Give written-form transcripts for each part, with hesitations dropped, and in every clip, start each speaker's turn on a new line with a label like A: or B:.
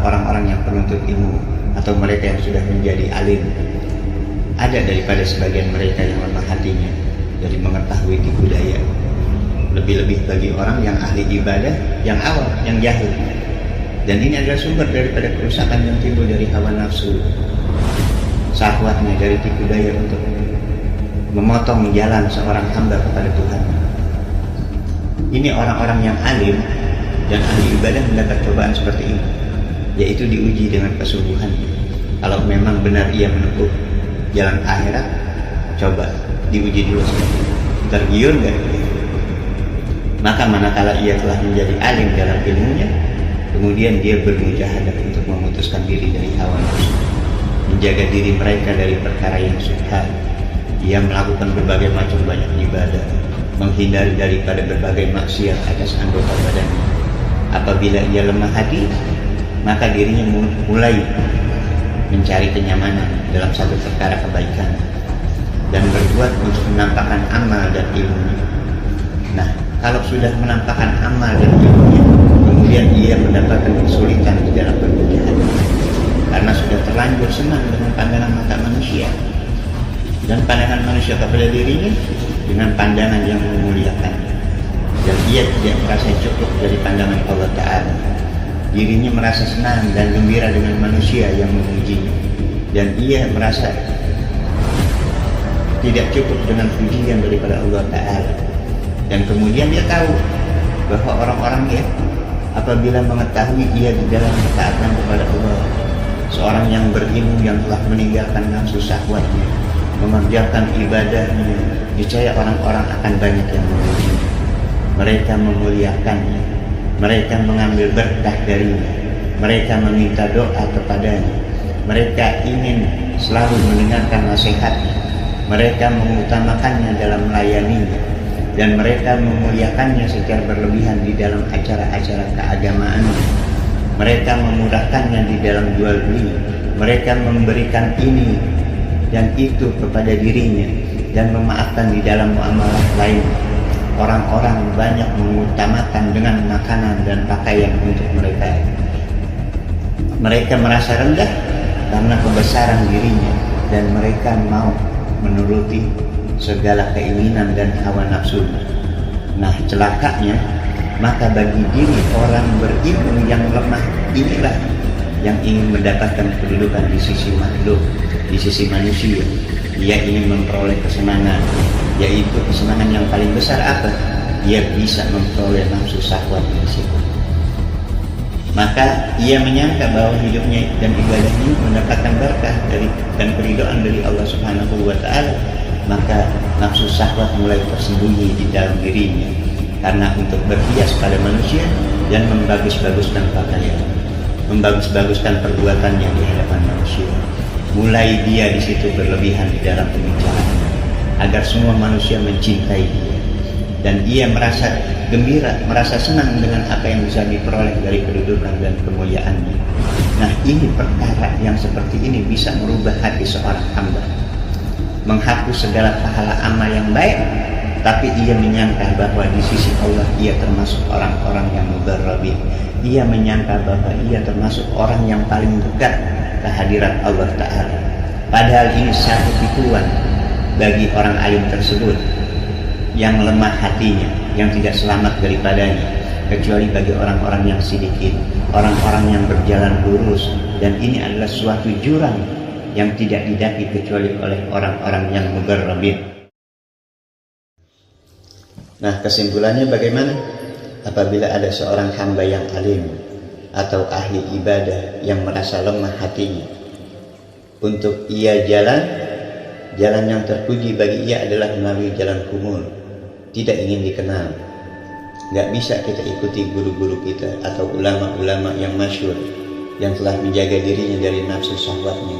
A: orang-orang yang penuntut ilmu atau mereka yang sudah menjadi alim, ada daripada sebagian mereka yang lemah hatinya dari mengetahui tipu daya. Lebih-lebih bagi orang yang ahli ibadah, yang awam, yang jahil. Dan ini adalah sumber daripada kerusakan yang timbul dari hawa nafsu, syahwatnya, dari tipu daya untuk memotong jalan seorang hamba kepada Tuhan. Ini orang-orang yang alim dan ahli ibadah mendapat cobaan seperti ini, yaitu diuji dengan kesungguhan. Kalau memang benar ia menempuh jalan akhirat, coba diuji dulu sekali, tergiur nggak? Maka manakala ia telah menjadi alim dalam ilmunya, kemudian dia bermujahadah untuk memutuskan diri dari hawa nafsu, menjaga diri mereka dari perkara yang syubhat. Ia melakukan berbagai macam banyak ibadah, menghindari daripada berbagai maksiat atas anggota badannya. Apabila ia lemah hati, maka dirinya mulai mencari kenyamanan dalam satu perkara kebaikan dan berbuat untuk menampakkan amal dan ilmunya. Nah, kalau sudah menampakkan amal dan ilmunya, kemudian ia mendapatkan kesulitan di dalam bermujahadah karena sudah terlanjur senang dengan pandangan mata manusia, dan pandangan manusia kepada dirinya dengan pandangan yang memuliakan, dan ia tidak merasa cukup dari pandangan Allah Ta'ala. Dirinya merasa senang dan gembira dengan manusia yang memujinya, dan ia merasa tidak cukup dengan pujian daripada Allah Ta'ala. Dan kemudian dia tahu bahwa orang-orang ya, apabila mengetahui ia di dalam ketaatan kepada Allah, seorang yang berilmu yang telah meninggalkan nafsu syahwatnya, mengerjakan ibadahnya, niscaya orang-orang akan banyak yang memuji. Mereka memuliakannya, mereka mengambil berkah darinya, mereka meminta doa kepadanya, mereka ingin selalu mendengarkan nasihatnya, mereka mengutamakannya dalam melayaninya, dan mereka memuliakannya secara berlebihan di dalam acara-acara keagamaannya. Mereka memudahkannya di dalam jual beli, mereka memberikan ini dan itu kepada dirinya, dan memaafkan di dalam muamalah lain. Orang-orang banyak mengutamakan dengan makanan dan pakaian untuk mereka. Mereka merasa rendah karena kebesaran dirinya, dan mereka mau menuruti segala keinginan dan hawa nafsu. Nah, celakanya, maka bagi diri orang berilmu yang lemah inilah yang ingin mendapatkan kedudukan di sisi makhluk, di sisi manusia. Ia ingin memperoleh kesenangan, yaitu kesenangan yang paling besar apa? Ia bisa memperoleh nafsu syahwat di situ. Maka ia menyangka bahwa hidupnya dan ibadahnya mendapatkan berkah dan keridhaan dari Allah Subhanahu wa Ta'ala. Maka nafsu syahwat mulai tersembunyi di dalam dirinya karena untuk berhias pada manusia dan membagus-baguskan pakaian, membagus-baguskan perbuatannya di hadapan manusia. Mulai dia di situ berlebihan di dalam pembicaraan agar semua manusia mencintai dia, dan ia merasa gembira, merasa senang dengan apa yang bisa diperoleh dari kedudukan dan kemuliaannya. Nah, ini perkara yang seperti ini bisa merubah hati seorang hamba, menghapus segala pahala amal yang baik, tapi ia menyangka bahwa di sisi Allah ia termasuk orang-orang yang mubarrabin. Ia menyangka bahwa ia termasuk orang yang paling dekat kehadirat Allah Ta'ala. Padahal ini satu tipuan bagi orang alim tersebut yang lemah hatinya, yang tidak selamat daripadanya, kecuali bagi orang-orang yang sedikit, orang-orang yang berjalan lurus. Dan ini adalah suatu jurang yang tidak didaki kecuali oleh orang-orang yang mubarrabin. Nah, kesimpulannya bagaimana? Apabila ada seorang hamba yang alim atau ahli ibadah yang merasa lemah hatinya, untuk ia jalan yang terpuji bagi ia adalah melalui jalan kumul, tidak ingin dikenal. Gak bisa kita ikuti guru-guru kita atau ulama-ulama yang masyhur yang telah menjaga dirinya dari nafsu syahwatnya,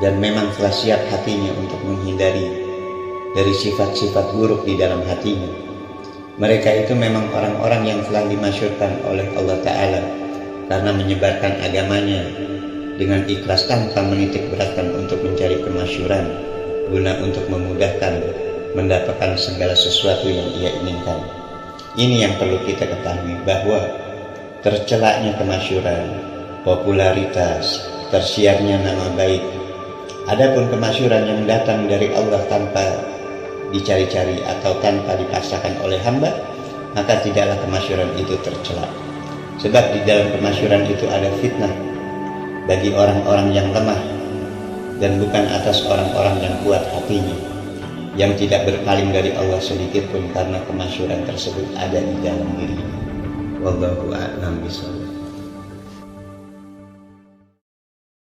A: dan memang telah siap hatinya untuk menghindari dari sifat-sifat buruk di dalam hatinya. Mereka itu memang orang-orang yang telah dimasyhurkan oleh Allah Ta'ala karena menyebarkan agamanya dengan ikhlas tanpa menitik beratkan untuk mencari kemasyhuran, guna untuk memudahkan mendapatkan segala sesuatu yang ia inginkan. Ini yang perlu kita ketahui, bahwa tercelaknya kemasyhuran, popularitas, tersiarnya nama baik. Adapun kemasyhuran yang datang dari Allah tanpa dicari-cari atau tanpa dipaksakan oleh hamba, maka tidaklah kemasyhuran itu tercela. Sebab di dalam kemasyhuran itu ada fitnah bagi orang-orang yang lemah, dan bukan atas orang-orang yang kuat hatinya, yang tidak berpaling dari Allah sedikit pun karena kemasyhuran tersebut ada di dalam dirinya. Wallahu a'lam bishawab.